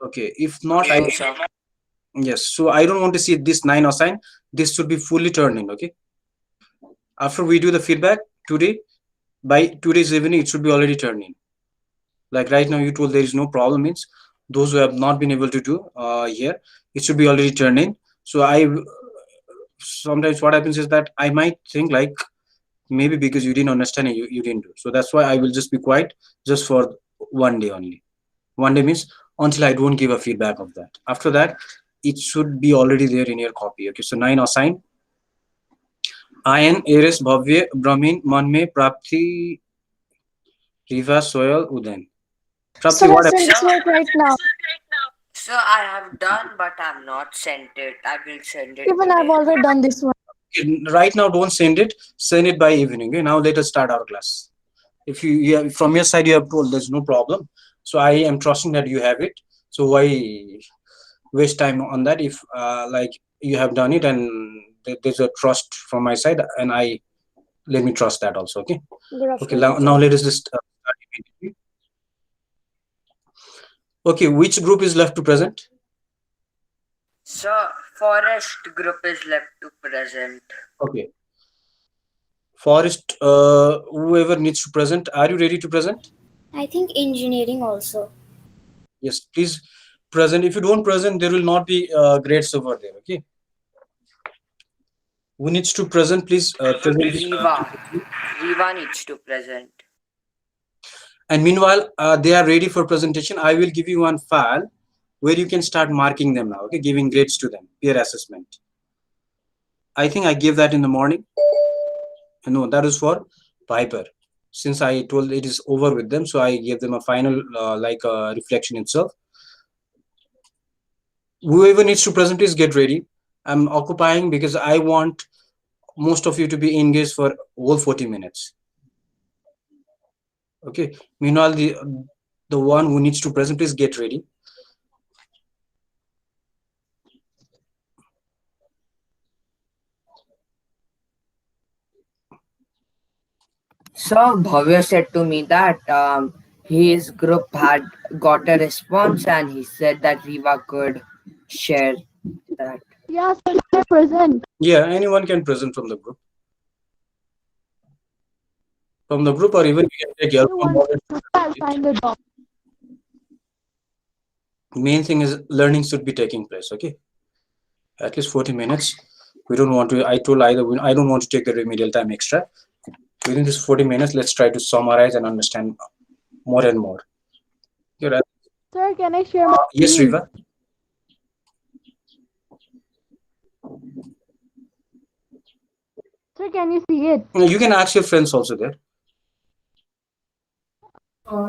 Okay, if not, I No, sir. yes. So I don't want to see this 9 assigned. This should be fully turned in. Okay. After we do the feedback today, by today's evening, it should be already turned in. Like right now, you told there is no problem. Means those who have not been able to do here, it should be already turned in. So I sometimes what happens is that I might think like maybe because you didn't understand it, you didn't do. So that's why I will just be quiet just for 1 day only. 1 day means until I don't give a feedback of that. After that, it should be already there in your copy. Okay, so 9 assigned. Ayan एरस भव्य ब्रह्मीन मन में Prapti Riva Soyal Udayan So Prapti I what sent Sir, it right now. sir, I have done, but I have not sent it. I will send it Even I've today. already done this one. right now don't send it by evening. Okay, now let us start our class. If you have, from your side you have told there's no problem, so I am trusting that you have it. So why waste time on that if like you have done it and there's a trust from my side and I let me trust that also. Okay. Good Okay, afternoon, now sir. let us just start immediately. Okay, which group is left to present? Sir, forest group is left to present. Okay, forest, whoever needs to present, are you ready to present? I think engineering also. Yes, please present. If you don't present, there will not be grades over there. Okay, who needs to present? Please present. Riva. Riva needs to present. And meanwhile, they are ready for presentation. I will give you one file where you can start marking them now. Okay, giving grades to them, peer assessment. I think I gave that in the morning. No, that is for Piper. Since I told it is over with them, so I gave them a final like reflection itself. Whoever needs to present, please get ready. I'm occupying because I want most of you to be engaged for whole 40 minutes. Okay. Meanwhile, the one who needs to present, please get ready. So Bhavya said to me that his group had got a response and he said that Riva could share that. Yeah, sir, they're present. Yeah, anyone can present from the group. From the group, or even we can take help You from want others. to I'll sign the doc. Main thing is learning should be taking place. Okay, at least 40 minutes. We don't want to. I told either. I don't want to take the remedial time extra. Within this 40 minutes, let's try to summarize and understand more and more. You're right. Sir, can I share my Yes, screen? Riva. Sir, can you see it? You can ask your friends also there.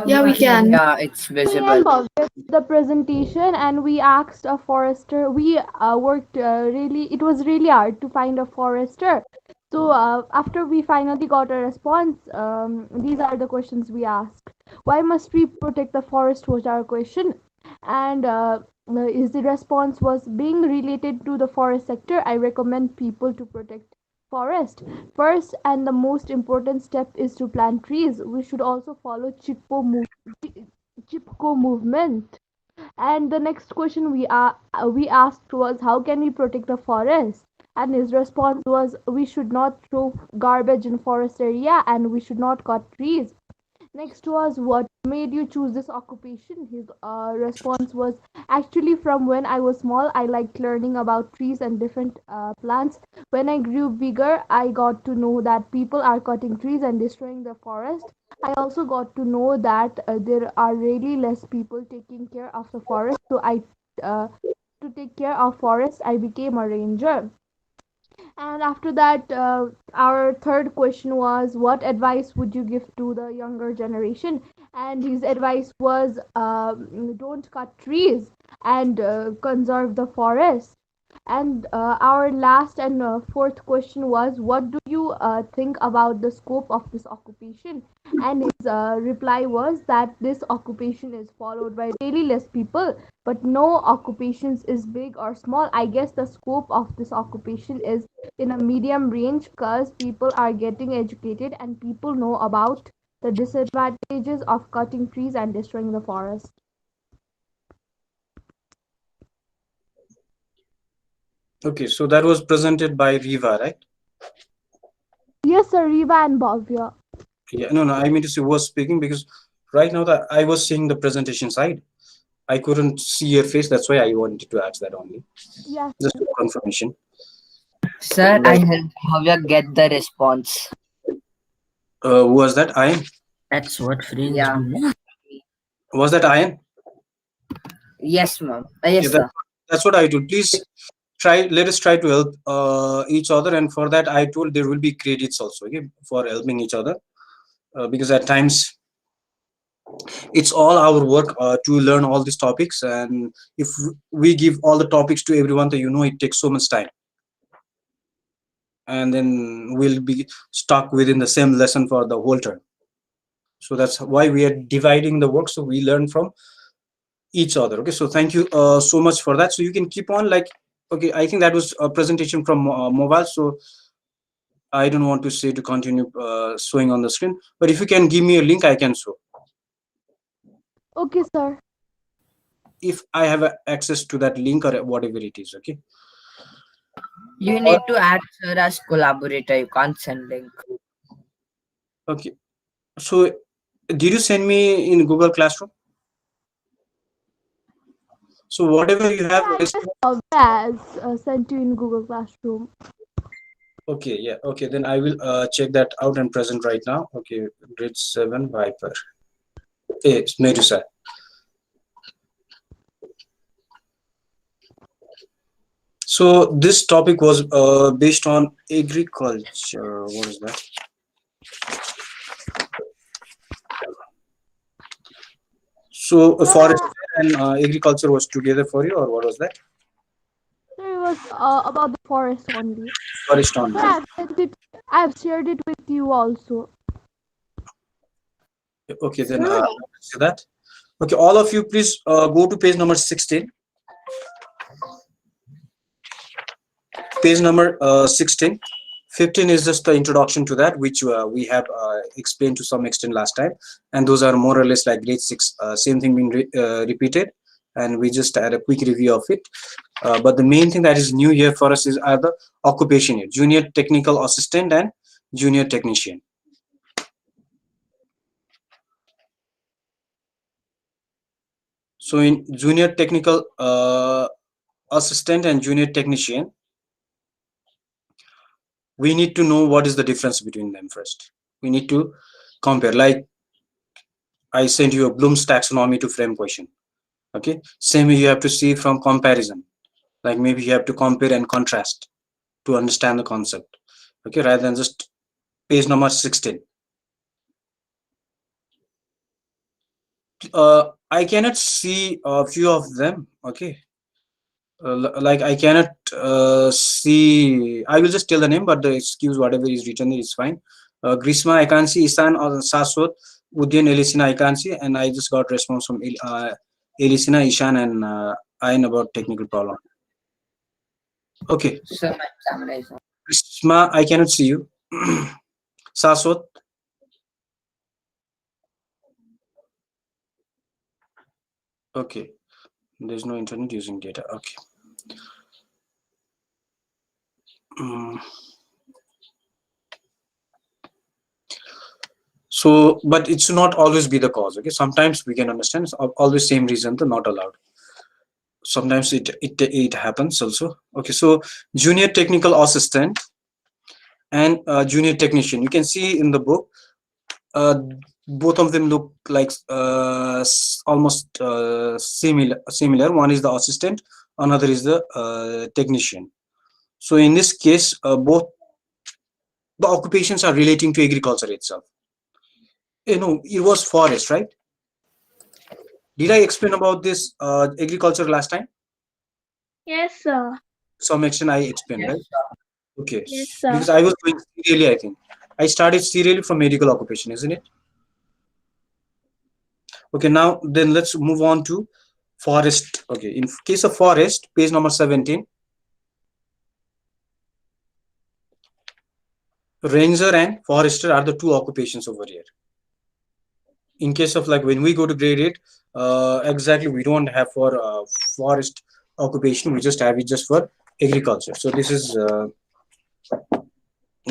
Yeah, we can. Yeah, it's Me visible. and Bhavya did the presentation, and we asked a forester. We worked really. It was really hard to find a forester. So after we finally got a response, these are the questions we asked. Why must we protect the forest? Was our question, and is the response was being related to the forest sector. I recommend people to protect forest. First and the most important step is to plant trees. We should also follow Chipko movement. And the next question we asked was how can we protect the forest? And his response was we should not throw garbage in forest area and we should not cut trees. Next was what made you choose this occupation? His response was actually from when I was small, I liked learning about trees and different plants. When I grew bigger, I got to know that people are cutting trees and destroying the forest. I also got to know that there are really less people taking care of the forest. So I to take care of forest, I became a ranger. And after that, our third question was, what advice would you give to the younger generation? And his advice was, don't cut trees and conserve the forest. And our last and fourth question was, what do you think about the scope of this occupation? And his reply was that this occupation is followed by really less people, but no occupations is big or small. I guess the scope of this occupation is in a medium range because people are getting educated and people know about the disadvantages of cutting trees and destroying the forest. Okay, so that was presented by Riva, right? Yes, sir, Riva and Bhavya. Yeah, no, no, I mean to say was speaking because right now that I was seeing the presentation side, I couldn't see your face. That's why I wanted to ask that only, Yes, just for confirmation. Sir, I Like, helped Bhavya get the response. who was that? Ian? That's what friends Yeah. do, no? Was that Ian? Yes, ma'am. Yeah, Yes, sir. that's what I do. Please try. Let us try to help each other, and for that, I told there will be credits also. Okay, for helping each other, because at times it's all our work to learn all these topics, and if we give all the topics to everyone, then it takes so much time, and then we'll be stuck within the same lesson for the whole term. So that's why we are dividing the work so we learn from each other. Okay, so thank you so much for that. So you can keep on, like, okay, I think that was a presentation from mobile, so I don't want to say to continue showing on the screen, but if you can give me a link, I can show okay, sir. if I have access to that link or whatever it is. Okay. You Or- need to add sir as collaborator. You can't send link. okay, so did you send me in Google Classroom? So whatever you Sir, have I guess listed. Bhavya has sent you in Google Classroom. Okay, yeah, okay, then I will check that out and present right now. Okay, grade 7 Viper. Hey, Medusa. So this topic was based on agriculture. What is that? So forest Sir, and agriculture was together for you, or what was that? sir, it was about the forest only. Forest Sir, only. I've sent it. I've shared it with you also. Okay, then Sir, see that. Okay, all of you, please go to page number 16. Page number 16. 15 is just the introduction to that, which we have explained to some extent last time, and those are more or less like grade 6, same thing being repeated, and we just had a quick review of it. But the main thing that is new here for us is are the occupation here: junior technical assistant and junior technician. So in junior technical assistant and junior technician, we need to know what is the difference between them first. We need to compare. Like I sent you a Bloom's taxonomy to frame question. Okay, same way you have to see from comparison. Like maybe you have to compare and contrast to understand the concept. Okay, rather than just page number 16. I cannot see a few of them. Okay, like I cannot see. I will just tell the name, but the excuse whatever is written is fine. Grisma I can't see. Isan or Saswat, Udyan, Elisina I can't see, and I just got response from Elisina, Ishan, and Ayn about technical problem. Okay, sir, my camera is on. Grisma I cannot see you. Saswat, okay. There's no internet using data. Okay. Mm. So, but it should not always be the cause. Okay, sometimes we can understand. It's always same reason to not allowed. Sometimes it happens also. Okay, so junior technical assistant and junior technician. You can see in the book, uh, both of them look like almost similar. One is the assistant, another is the technician. So in this case, both the occupations are relating to agriculture itself. It was forest, right? Did I explain about this agriculture last time? Yes, sir. To some extent I explained, Yes, right? Okay, Yes, sir. because I was doing serially, I think I started serially from medical occupation, isn't it? Okay, now then let's move on to forest. Okay, in case of forest, page number 17, ranger and forester are the two occupations over here. In case of like when we go to grade 8, exactly we don't have for forest occupation, we just have it just for agriculture. So this is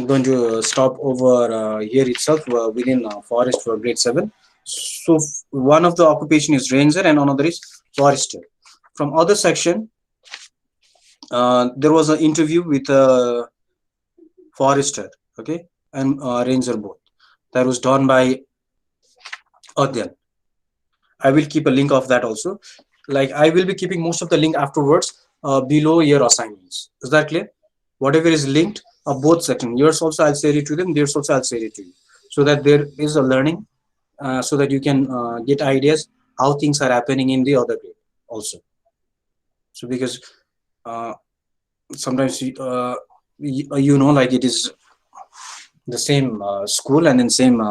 going to stop over here itself within forest for grade 7. So one of the occupation is ranger and another is forester. From other section, there was an interview with a forester, okay, and ranger both. That was done by Adyan. I will keep a link of that also. Like I will be keeping most of the link afterwards below your assignments. Is that clear? Whatever is linked of both section, yours also I'll share it to them, theirs also I'll share it to you, so that there is a learning, so that you can get ideas how things are happening in the other grade also. So because uh, sometimes you know, like it is the same school and then same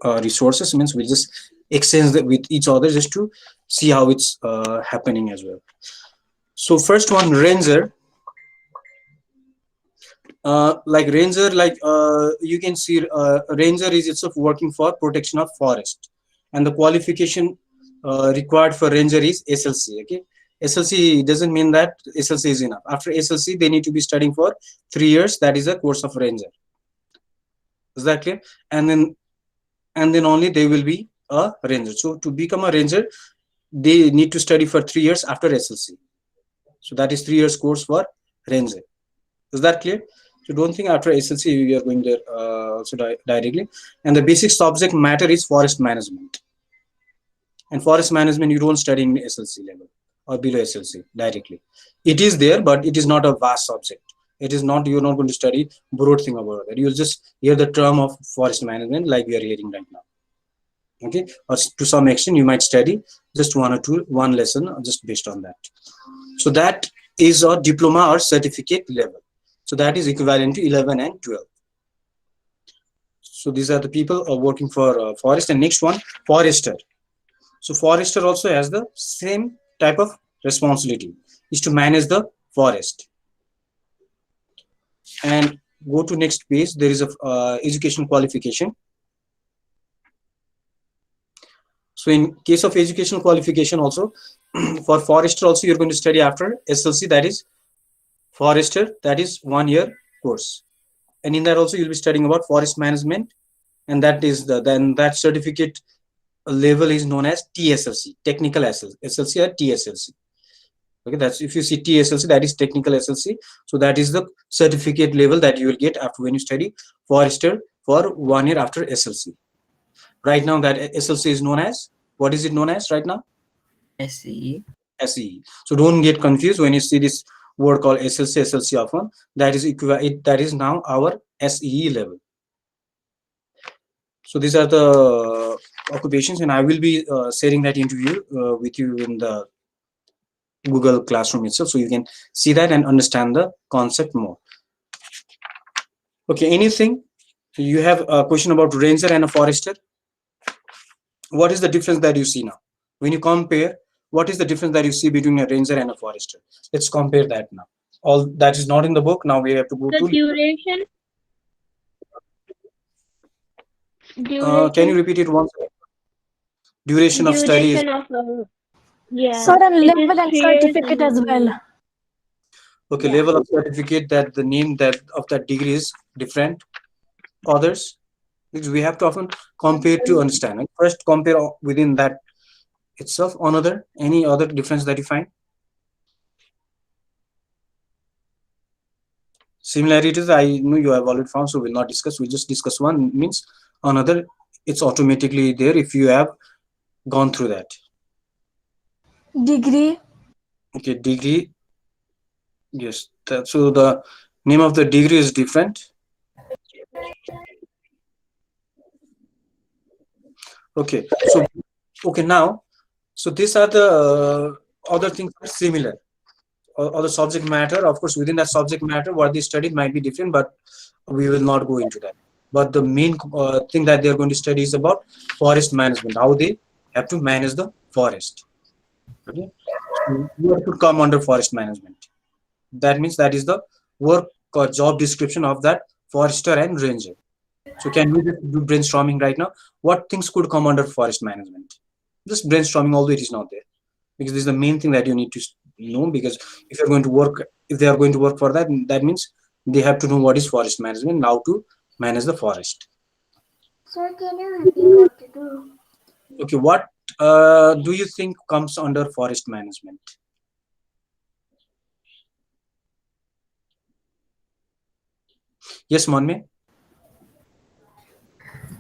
resources, means we just exchange that with each other just to see how it's happening as well. So first one, ranger. Like ranger, like you can see ranger is itself working for protection of forest, and the qualification required for ranger is SLC. Okay, SLC doesn't mean that SLC is enough. After SLC they need to be studying for 3 years, that is a course of ranger. Is that clear? And then only they will be a ranger. So to become a ranger they need to study for 3 years after SLC. So that is 3 years course for ranger. Is that clear? So don't think after SLC you are going there also directly. And the basic subject matter is forest management. And forest management you don't study in SLC level or below SLC directly. It is there, but it is not a vast subject. It is not, you're not going to study broad thing about that. You'll just hear the term of forest management like we are hearing right now. Okay, or to some extent you might study just one lesson just based on that. So that is a diploma or certificate level. So that is equivalent to 11 and 12. So these are the people working for forest. And next one, forester. So forester also has the same type of responsibility, is to manage the forest. And go to next page, there is a education qualification. So in case of educational qualification also, for forester also you're going to study after SLC, that is forester, that is 1 year course. And in that also you'll be studying about forest management, and that is then that certificate level is known as TSLC, technical SLC or TSLC. Okay, that's if you see TSLC, that is technical SLC. So that is the certificate level that you will get after when you study forester for 1 year after SLC. Right now that SLC is known as, what is it known as right now? SE. SE. So don't get confused when you see this word called SLC, SLC often. That is that is now our SE level. So these are the occupations, and I will be sharing that interview with you in the Google Classroom itself, so you can see that and understand the concept more. Okay, anything? You have a question about ranger and a forester? What is the difference that you see now? When you compare, what is the difference that you see between a ranger and a forester? Let's compare that now. All that is not in the book. Now we have to go The to duration. can you repeat it once? Duration of study is, Duration of yeah. Sir, and It is level and 3 years certificate as and well. okay, yeah. level of certificate, that the name that of that degree is different. Others, because we have to often compare to understand. Like first compare within that itself. Another, any other difference that you find? Similarities, I know you have already found, so we'll not discuss. We'll just discuss one, means another, it's automatically there if you have gone through that. Degree. Okay, degree. Yes, that, so the name of the degree is different. Okay, so okay now, so these are the other things are similar. Or the subject matter, of course, within that subject matter, what they studied might be different, but we will not go into that. But the main thing that they are going to study is about forest management, how they have to manage the forest. Okay, so what could come under forest management? That means that is the work or job description of that forester and ranger. So can we just do brainstorming right now? What things could come under forest management? Just brainstorming, although it is not there, because this is the main thing that you need to No, because if they are going to work for that, that means they have to know what is forest management, how to manage the forest. Sir, can you repeat what to do? Okay, what do you think comes under forest management? Yes, Monme.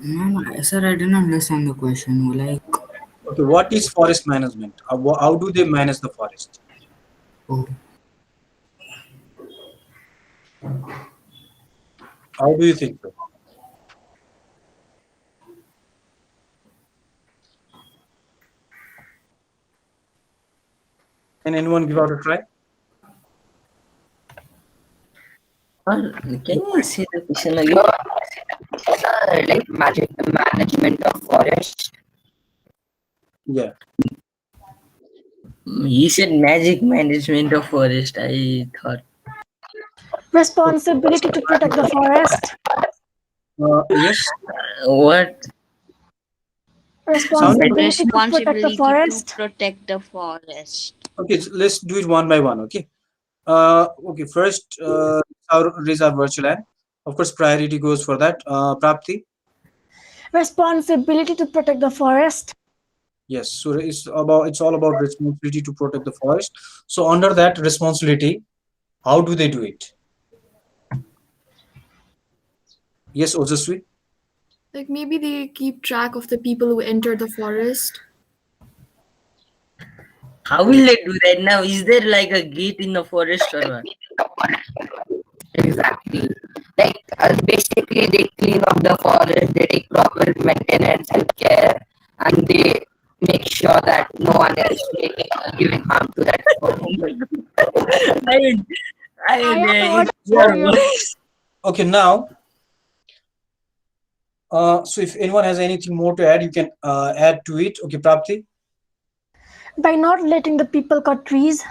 No, sir, I didn't understand the question. Like, Okay, what is forest management? How do they manage the forest? oh, How do you think so? Can anyone give out a try? or can you say the question again? No, like magic management of forest. Yeah. He said magic management of forest. I thought. Responsibility to protect the forest. Yes. What? Sound. Responsibility to protect the Responsibility to forest. protect the forest. Okay, let's do it one by one. Okay. Okay. First, raise our virtual hand. Of course, priority goes for that. Prapti. Responsibility to protect the forest. Yes. So it's all about responsibility to protect the forest. So under that responsibility, how do they do it? Yes, Ojaswi. Like maybe they keep track of the people who enter the forest. How will they do that now? Is there like a gate in the forest or what? Exactly. Like basically, they clean up the forest, they take proper maintenance and care, and they make sure that no one else making giving harm to that forest. Oh my God. I mean, I have it's heard your earlier. voice. Okay. Now, so if anyone has anything more to add, you can add to it. Okay, Prapti. By not letting the people cut trees.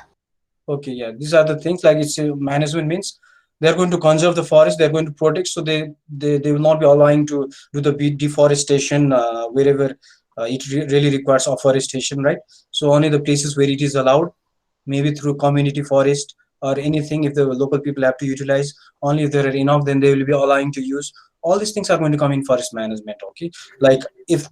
Okay, yeah, these are the things like it's management means they're going to conserve the forest, they're going to protect, so they will not be allowing to do the deforestation wherever it really requires afforestation, right? So only the places where it is allowed, maybe through community forest or anything, if the local people have to utilize, only if there are enough, then they will be allowing to use. All these things are going to come in forest management. Okay, like if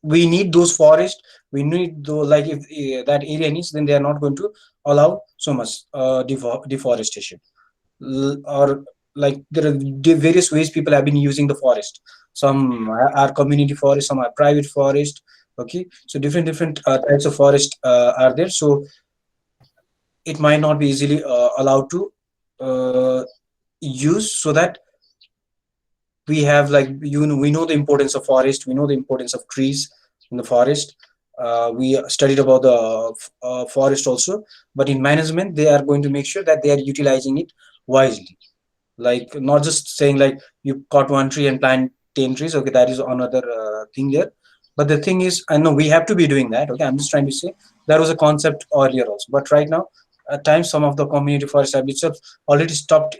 we need those forests, we need those, like if that area needs, then they are not going to allow so much deforestation. Or like there are various ways people have been using the forest. Some are community forest, some are private forest. Okay, so different types of forest are there, so it might not be easily allowed to use, so that we have, like, we know the importance of forest, we know the importance of trees in the forest. We studied about the forest also, but in management they are going to make sure that they are utilizing it wisely, like not just saying like you cut one tree and plant 10 trees. Okay, that is another thing there. But the thing is, I know we have to be doing that. Okay, I'm just trying to say there was a concept earlier also, but right now at times some of the community forest have itself already stopped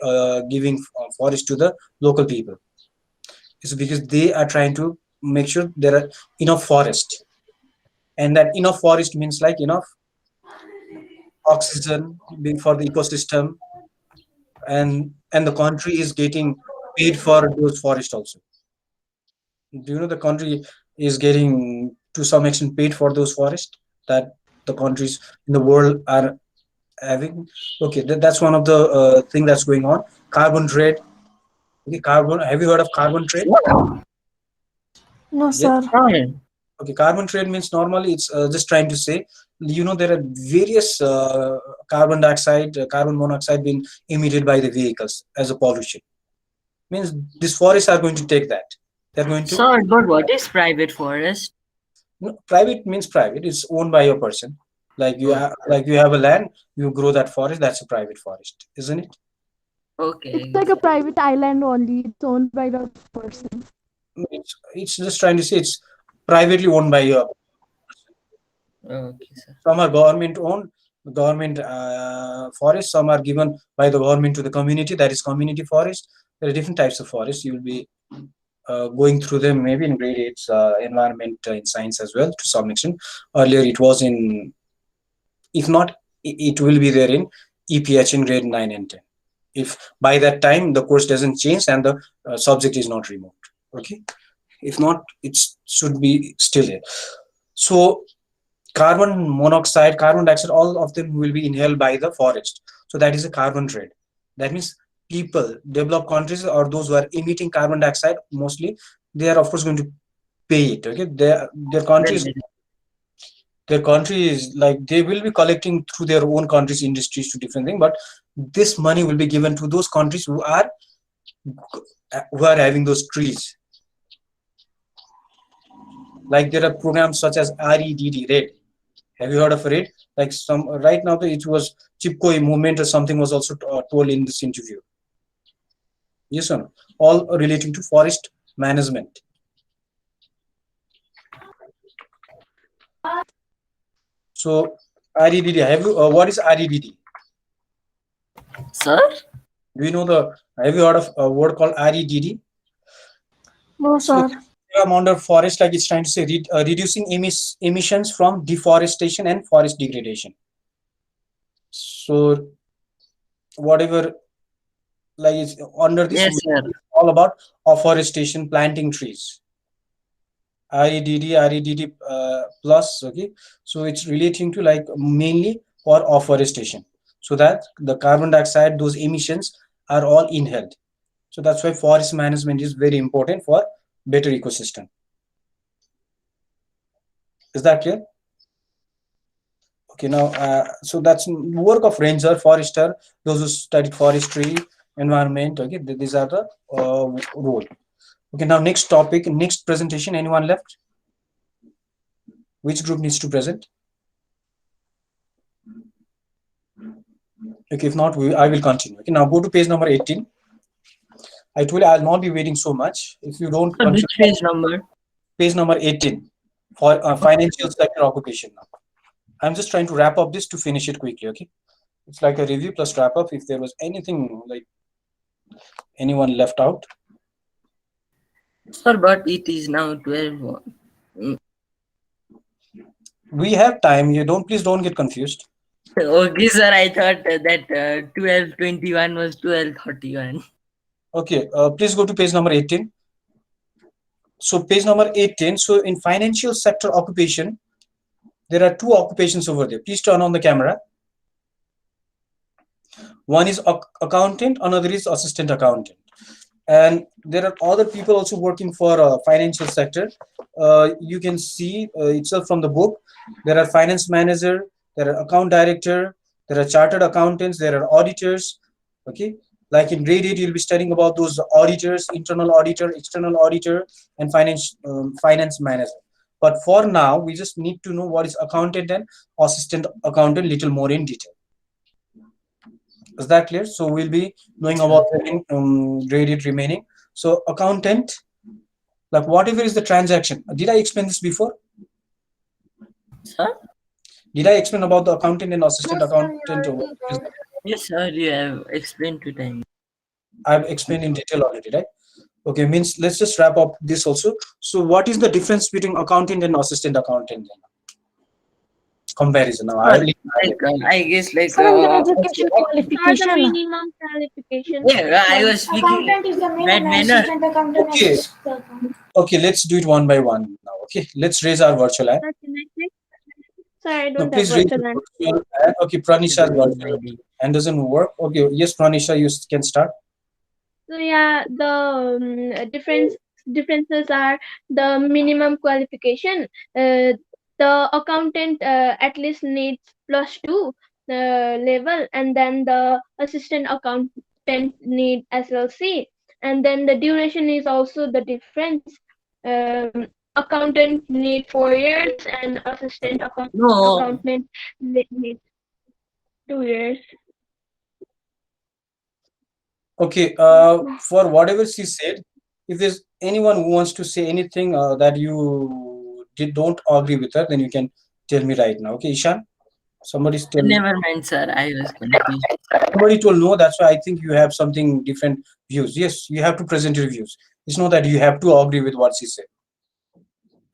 giving forest to the local people. Is because they are trying to make sure there are enough forest, and that enough forest means like enough oxygen being for the ecosystem, and the country is getting paid for those forests also. Do you know the country is getting to some extent paid for those forests that the countries in the world are having? Okay, that's one of the thing that's going on. Carbon trade. Okay, carbon. Have you heard of carbon trade? No, Yes. sir. Okay, carbon trade means normally it's just trying to say, there are various carbon dioxide, carbon monoxide being emitted by the vehicles as a pollution. Means these forests are going to take that. They're going to. Sir, but what is private forest? No, private means private. It's owned by a person. Oh, Like you have a land, you grow that forest. That's a private forest, isn't it? It's okay. like a private island only. It's owned by the person. It's just trying to say it's privately owned by a. Okay, sir. Some are government owned, government forests. Some are given by the government to the community. That is community forest. There are different types of forests. You will be going through them maybe in grade 8's environment in science as well to some extent. Earlier it was in, if not, it will be there in EPH in grade 9 and 10. If by that time the course doesn't change and the subject is not removed. Okay. If not, it should be still there. So carbon monoxide, carbon dioxide, all of them will be inhaled by the forest. So that is a carbon trade. That means people, developed countries or those who are emitting carbon dioxide mostly, they are of course going to pay it. Okay, their country is like they will be collecting through their own country's industries to different things, but this money will be given to those countries who are having those trees. Like there are programs such as REDD, RED. Have you heard of RED? Like some right now, it was Chipkoi movement or something was also told in this interview. Yes or no? All relating to forest management. So REDD. Have you? What is REDD? Sir? Do you know the? Have you heard of a word called REDD? No, So sir. amount of forest, like it's trying to say, reducing emissions from deforestation and forest degradation. So whatever, like it's under this, Yes, sir. all about afforestation, planting trees. REDD plus. Okay, so it's relating to like mainly for afforestation, so that the carbon dioxide, those emissions are all inhaled. So that's why forest management is very important for better ecosystem. Is that clear? Okay, now so that's work of ranger, forester, those who studied forestry, environment. Okay, these are the role. Okay, now next topic, next presentation. Anyone left? Which group needs to present? Okay, if not, I will continue. Okay, now go to page number 18. I told you I'll not be waiting so much. If you don't Sir, which consider page number? page number 18 for financial sector occupation. Now I'm just trying to wrap up this to finish it quickly. Okay, it's like a review plus wrap up. If there was anything like anyone left out, Sir, but it is now 12. we have time. You don't, please don't get confused. Okay, sir, I thought that 12:21 was 12:31. Okay, please go to page number 18. So page number 18. So in financial sector occupation, there are two occupations over there. Please turn on the camera. One is accountant, another is assistant accountant. And there are other people also working for financial sector. You can see itself from the book. There are finance manager, there are account director, there are chartered accountants, there are auditors. Okay, like in grade 8, you'll be studying about those auditors, internal auditor, external auditor, and finance manager. But for now, we just need to know what is accountant and assistant accountant little more in detail. Is that clear? So we'll be knowing about the grade 8 remaining. So accountant, like whatever is the transaction. Did I explain this before? Sir? Did I explain about the accountant and assistant accountant? Yes, sir, you have explained to time. I've explained in detail already, right? Okay, means let's just wrap up this also. So what is the difference between accountant and assistant accountant? Comparison now. I guess like Sir, in the education Are the qualification. minimum qualification. yeah, I was speaking Accountant is the that main and manner. assistant accountant Okay. assists the accountant. Okay, let's do it one by one now. Okay, let's raise our virtual hand. Sorry, I No, don't please have raise virtual your hand. virtual hand. Okay, Pranisha's virtual hand doesn't work. Okay, yes, Pranisha, you can start. So yeah, the differences are the minimum qualification. The accountant at least needs +2 level, and then the assistant accountant need SLC, and then the duration is also the difference. Accountant need 4 years, and assistant No, accountant need 2 years. Okay, for whatever she said, if there's anyone who wants to say anything that you don't agree with her, then you can tell me right now. Okay, Ishan? Somebody's telling. never mind, sir. I was confused. Somebody told no, that's why I think you have something different views. Yes, you have to present your views. It's not that you have to agree with what she said.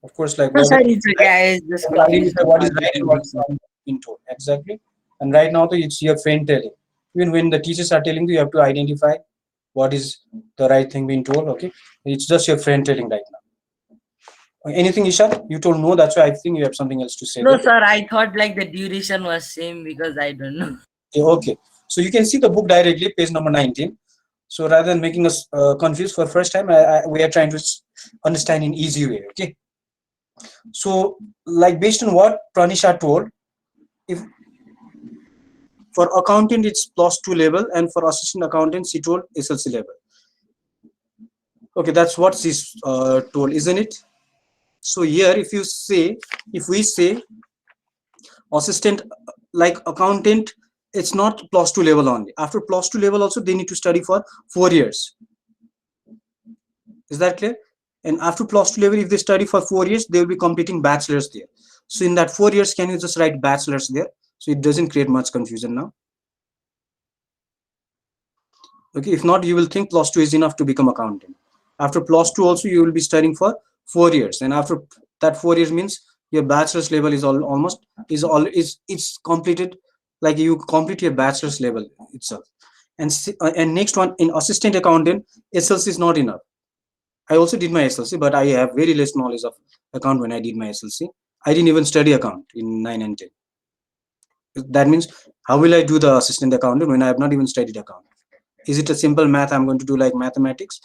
Of course, like No, what sir, it's okay. I was just confused identify what is about right and what is wrong in told. Exactly. And right now, it's your friend telling. Even when the teachers are telling you, you have to identify what is the right thing being told. Okay, it's just your friend telling right now. Anything, Isha? You told no. That's why I think you have something else to say No, there. sir, I thought like the duration was same because I don't know. Okay. So you can see the book directly, page number 19. So rather than making us confused for first time, we are trying to understand in easy way. Okay. So like based on what Pranisha told, if for accountant it's plus 2 level and for assistant accountant she told SLC level. Okay, that's what she's told, isn't it? So here if we say assistant like accountant, it's not plus 2 level only. After plus 2 level also they need to study for 4 years. Is that clear? And after plus 2 level, if they study for 4 years, they will be completing bachelor's there. So in that 4 years, can you just write bachelor's there? So it doesn't create much confusion now. Okay, if not, you will think plus 2 is enough to become accountant. After plus 2 also, you will be studying for 4 years. And after that 4 years means your bachelor's level is almost it's completed, like you complete your bachelor's level itself. And next one in assistant accountant, SLC is not enough. I also did my SLC, but I have very less knowledge of account when I did my SLC. I didn't even study account in 9 and 10. That means, how will I do the assistant accountant when I have not even studied account? Is it a simple math I'm going to do like mathematics,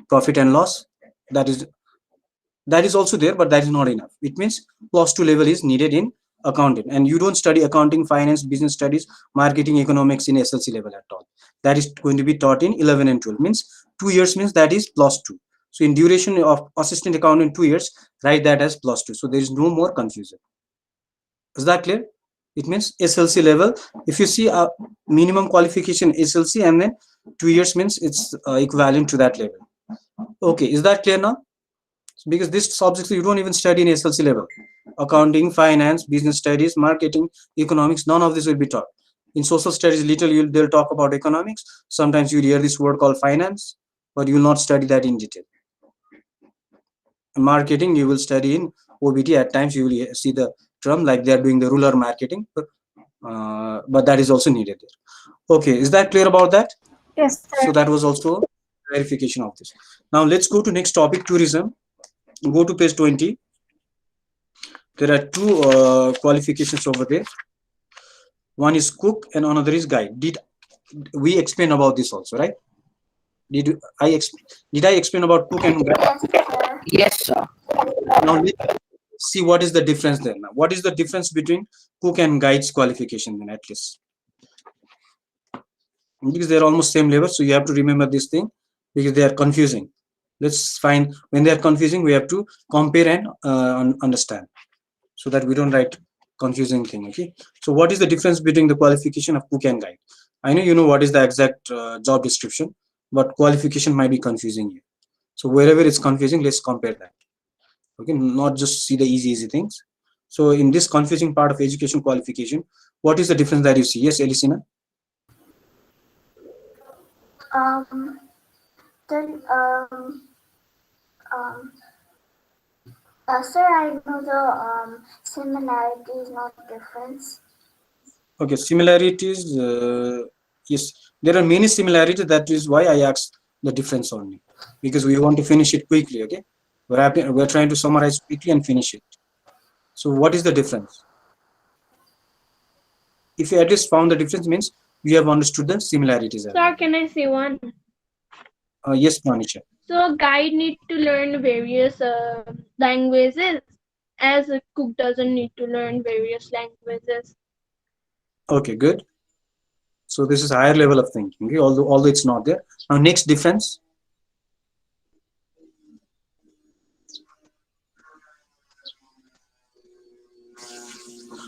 profit and loss? That is also there, but that is not enough. It means plus 2 level is needed in accounting, and you don't study accounting, finance, business studies, marketing, economics in SLC level at all. That is going to be taught in 11 and 12. Means 2 years means that is plus 2. So in duration of assistant accountant 2 years, write that as plus 2. So there is no more confusion. Is that clear? It means SLC level. If you see a minimum qualification SLC, and then 2 years means it's equivalent to that level. Okay, is that clear now? Because this subjects you don't even study in SLC level. Accounting, finance, business studies, marketing, economics, none of this will be taught. In social studies, little they'll talk about economics. Sometimes you hear this word called finance, but you will not study that in detail. Marketing, you will study in OBT. At times, you will see the term like they are doing the rural marketing, but that is also needed there. Okay, is that clear about that? Yes, sir. So that was also clarification of this. Now let's go to next topic, tourism. Go to page 20. There are two qualifications over there. One is cook and another is guide. Did we explain about this also, right? Did I explain about cook and guide? Yes, sir. Now let's see what is the difference then. What is the difference between cook and guide's qualification then, at least? Because they're almost same level, so you have to remember this thing because they are confusing. Let's find when they are confusing, we have to compare and understand, so that we don't write confusing thing. Okay, so what is the difference between the qualification of cook and guide? I know you know what is the exact job description, but qualification might be confusing you. So wherever it's confusing, let's compare that. Okay, not just see the easy things. So in this confusing part of education qualification, what is the difference that you see? Yes, Elisina. Um, then, um, sir, I know the similarities, not difference. Okay, similarities. Yes, there are many similarities. That is why I asked the difference only, because we want to finish it quickly. Okay, we're trying to summarize quickly and finish it. So what is the difference? If you at least found the difference, means you have understood the similarities. Sir, can I say one? Yes, Manisha. So guide need to learn various languages, as a cook doesn't need to learn various languages. Okay, good. So this is higher level of thinking. Okay? Although it's not there. Now next difference.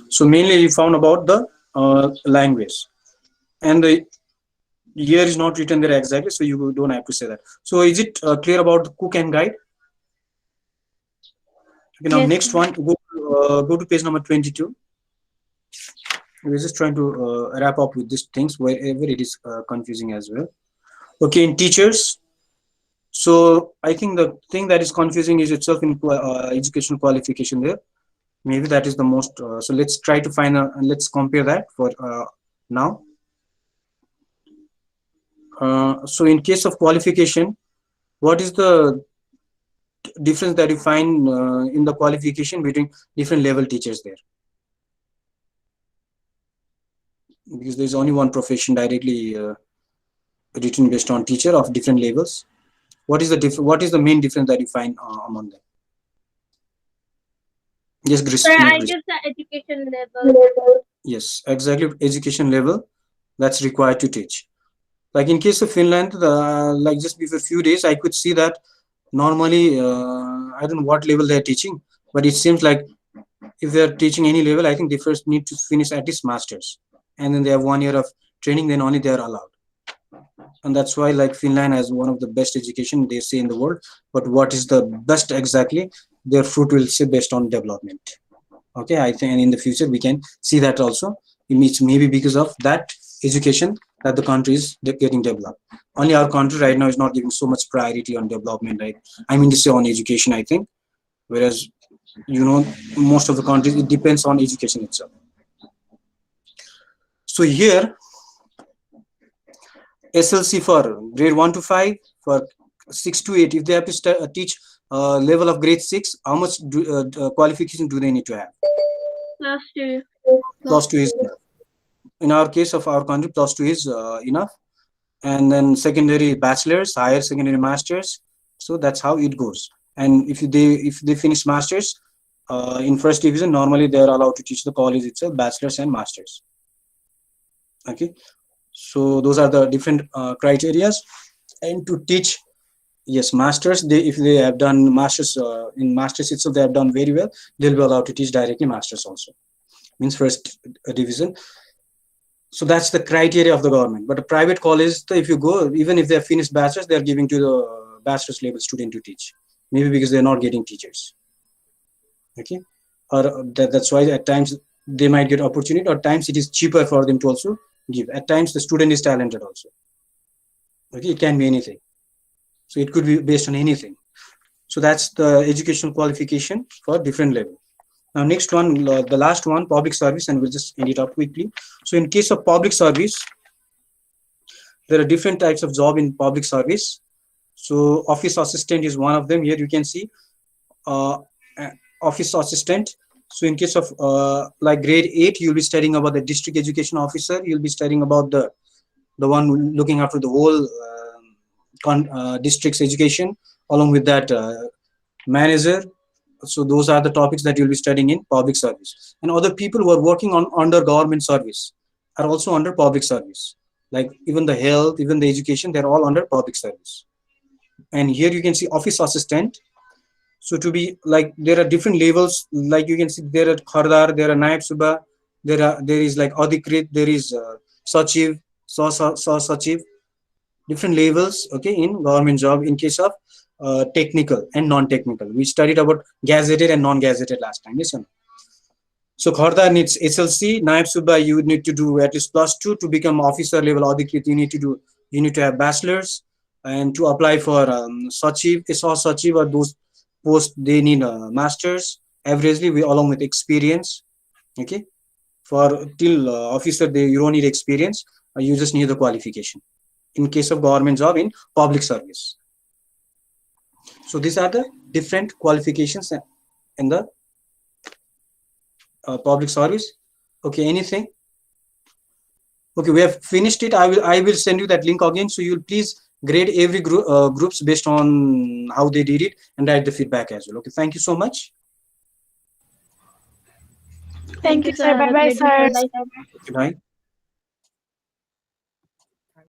So mainly you found about the language, and the year is not written there exactly, so you don't have to say that. So is it clear about the cook and guide? Okay, now Yes, next sir. one, go to page number 22. We're just trying to wrap up with these things wherever it is confusing as well. Okay, in teachers, So I think the thing that is confusing is itself in educational qualification there. Maybe that is the most. So let's try to find a. Let's compare that for now. So in case of qualification, what is the difference that you find in the qualification between different level teachers there? Because there's only one profession directly written based on teacher of different levels. What is the what is the main difference that you find among them? Yes, Sir, I guess the education level. Yes, exactly. Education level that's required to teach. Like in case of Finland, like just before a few days, I could see that normally, I don't know what level they're teaching, but it seems like if they're teaching any level, I think they first need to finish at least masters, and then they have 1 year of training. Then only they are allowed, and that's why like Finland has one of the best education they say in the world. But what is the best exactly? Their fruit will say based on development. Okay, I think and in the future we can see that also. It's maybe because of that education that the country is getting developed. Only our country right now is not giving so much priority on development, right? I mean to say on education, I think. Whereas, you know, most of the countries, it depends on education itself. So here, SLC for grade 1 to 5, for 6 to 8, if they have to teach level of grade 6, how much qualification do they need to have? Plus 2. Plus 2 is enough. In our case of our country, plus 2 is enough. And then secondary bachelor's, higher secondary master's. So that's how it goes. And if they finish masters in first division, normally they are allowed to teach the college itself, bachelor's and masters. Okay, so those are the different criterias. And to teach, yes, masters, they if they have done masters in masters itself, they have done very well. They'll be allowed to teach directly masters also. Means first division. So that's the criteria of the government. But a private college, if you go, even if they have finished bachelor's, they are giving to the bachelor's level student to teach. Maybe because they're not getting teachers. Okay, or that's why at times they might get opportunity, or times it is cheaper for them to also give. At times the student is talented also. Okay, it can be anything. So it could be based on anything. So that's the educational qualification for different level. Now next one, the last one, public service, and we'll just end it up quickly. So in case of public service, there are different types of job in public service. So office assistant is one of them. Here you can see office assistant. So in case of like grade 8, you'll be studying about the district education officer. You'll be studying about the one looking after the whole district's education, along with that manager. So those are the topics that you'll be studying in public service. And other people who are working on under government service are also under public service. Like even the health, even the education, they're all under public service. And here you can see office assistant. So to be like, there are different levels. Like you can see there are Khardar, there are Naib Subha, there is like Adhikrit, there is Sachiv, Sachiv, different levels. Okay, in government job. In case of technical and non-technical, we studied about gazetted and non-gazetted last time. Yes or no? So Khardar needs SLC. Naib Subha, you would need to do at least plus 2 to become officer level. Adhikrit, you need to have bachelor's. And to apply for Sachiv, Sachiv, or those post, they need masters. Averagely, we along with experience. Okay, for till officer, you don't need experience. You just need the qualification. In case of government job in public service. So these are the different qualifications in the public service. Okay, anything? Okay, we have finished it. I will send you that link again. So you'll please grade every groups based on how they did it and write the feedback as well. Okay, thank you so much. Thank you, sir. Bye bye, sir. Bye, sir. Good night.